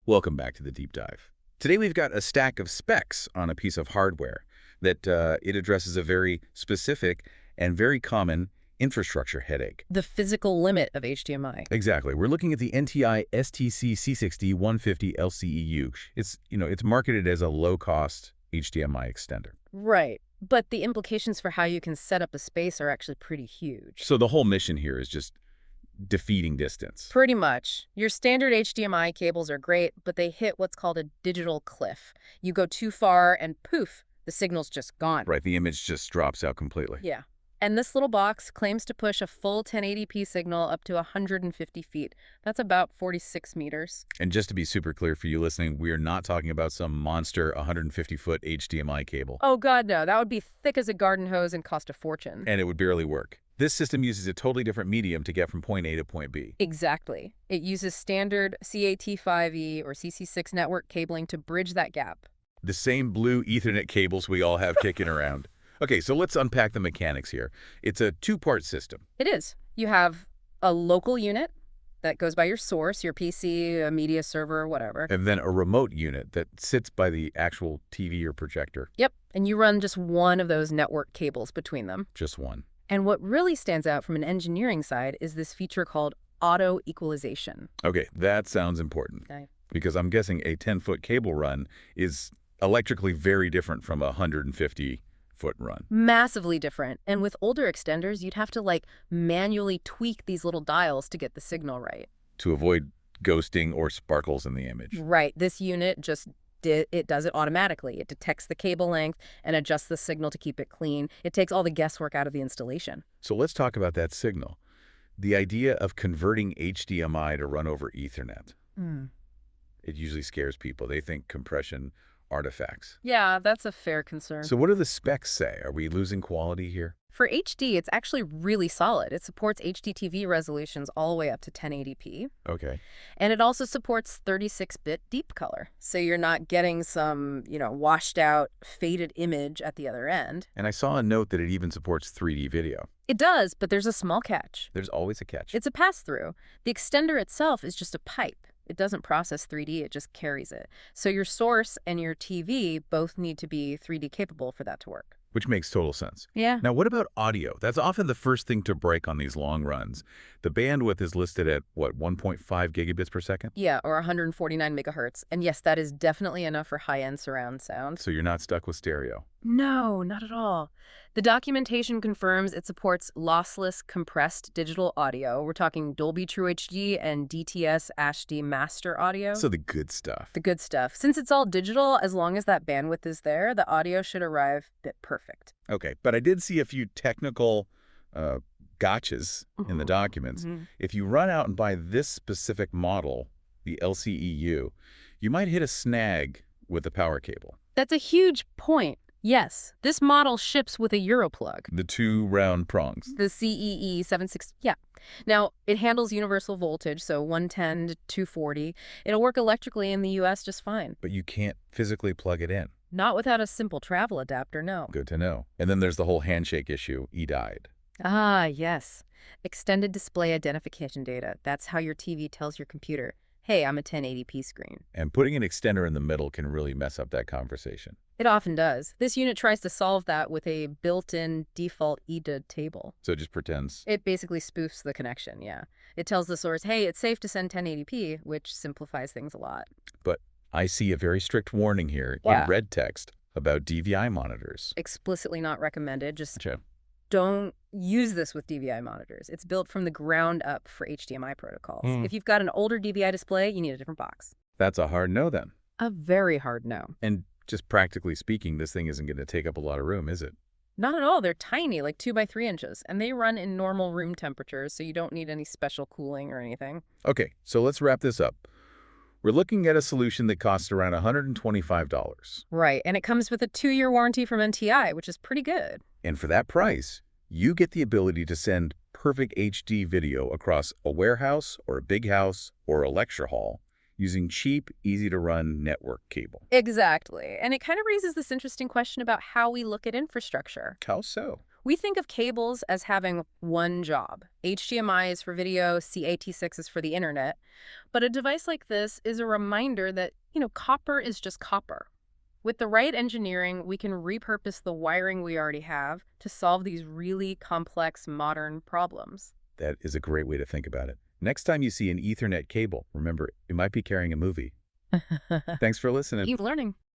Welcome back to the Deep Dive. Today we've got a stack of specs on a piece of hardware that it addresses a very specific and very common infrastructure headache. The physical limit of HDMI. Exactly. We're looking at the NTI ST-C6HD-150-LCEU. It's marketed as a low-cost HDMI extender. Right. But the implications for how you can set up a space are actually pretty huge. So the whole mission here is just defeating distance. Pretty much. Your standard HDMI cables are great, but they hit what's called a digital cliff. You go too far and poof, the signal's just gone. Right, the image just drops out completely. Yeah. And this little box claims to push a full 1080p signal up to 150 feet. That's about 46 meters. And just to be super clear for you listening, we are not talking about some monster 150-foot HDMI cable. Oh God, no. That would be thick as a garden hose and cost a fortune. And it would barely work. This system uses a totally different medium to get from point A to point B. Exactly. It uses standard CAT5E or CC6 network cabling to bridge that gap. The same blue Ethernet cables we all have kicking around. Okay, so let's unpack the mechanics here. It's a two-part system. It is. You have a local unit that goes by your source, your PC, a media server, whatever. And then a remote unit that sits by the actual TV or projector. Yep, and you run just one of those network cables between them. Just one. And what really stands out from an engineering side is this feature called auto equalization. Okay, that sounds important. Okay. Because I'm guessing a 10-foot cable run is electrically very different from a 150-foot run. Massively different. And with older extenders, you'd have to manually tweak these little dials to get the signal right. To avoid ghosting or sparkles in the image. Right. This unit just does it automatically. It detects the cable length and adjusts the signal to keep it clean. It takes all the guesswork out of the installation. So let's talk about that signal. The idea of converting HDMI to run over Ethernet. It usually scares people. They think compression artifacts. Yeah, that's a fair concern. So what do the specs say? Are we losing quality here? For HD, it's actually really solid. It supports HDTV resolutions all the way up to 1080p. Okay. And it also supports 36-bit deep color. So you're not getting some, washed out, faded image at the other end. And I saw a note that it even supports 3D video. It does, but there's a small catch. There's always a catch. It's a pass-through. The extender itself is just a pipe. It doesn't process 3D, it just carries it. So your source and your TV both need to be 3D capable for that to work. Which makes total sense. Yeah. Now, what about audio? That's often the first thing to break on these long runs. The bandwidth is listed at, 1.5 gigabits per second? Yeah, or 149 megahertz. And yes, that is definitely enough for high-end surround sound. So you're not stuck with stereo? No, not at all. The documentation confirms it supports lossless compressed digital audio. We're talking Dolby True HD and DTS HD master audio. So the good stuff. The good stuff. Since it's all digital, as long as that bandwidth is there, the audio should arrive bit perfect. Okay, but I did see a few technical gotchas in the documents. If you run out and buy this specific model, the LCEU, you might hit a snag with the power cable. That's a huge point. Yes, this model ships with a Europlug. The two round prongs. The CEE76, yeah. Now, it handles universal voltage, so 110 to 240. It'll work electrically in the US just fine. But you can't physically plug it in. Not without a simple travel adapter, no. Good to know. And then there's the whole handshake issue. E died. Ah, yes. Extended display identification data. That's how your TV tells your computer, hey, I'm a 1080p screen. And putting an extender in the middle can really mess up that conversation. It often does. This unit tries to solve that with a built-in default EDA table. So it just pretends. It basically spoofs the connection, yeah. It tells the source, hey, it's safe to send 1080p, which simplifies things a lot. But I see a very strict warning here in red text about DVI monitors. Explicitly not recommended. Just Gotcha. Don't use this with DVI monitors. It's built from the ground up for HDMI protocols. If you've got an older DVI display, you need a different box. That's a hard no then. A very hard no. And just practically speaking, this thing isn't going to take up a lot of room, is it? Not at all. They're tiny, like 2 by 3 inches, and they run in normal room temperatures, so you don't need any special cooling or anything. Okay, so let's wrap this up. We're looking at a solution that costs around $125. Right, and it comes with a 2-year warranty from NTI, which is pretty good. And for that price, you get the ability to send perfect HD video across a warehouse or a big house or a lecture hall using cheap, easy-to-run network cable. Exactly. And it kind of raises this interesting question about how we look at infrastructure. How so? We think of cables as having one job. HDMI is for video, CAT6 is for the internet. But a device like this is a reminder that, copper is just copper. With the right engineering, we can repurpose the wiring we already have to solve these really complex modern problems. That is a great way to think about it. Next time you see an Ethernet cable, remember, it might be carrying a movie. Thanks for listening. Keep learning.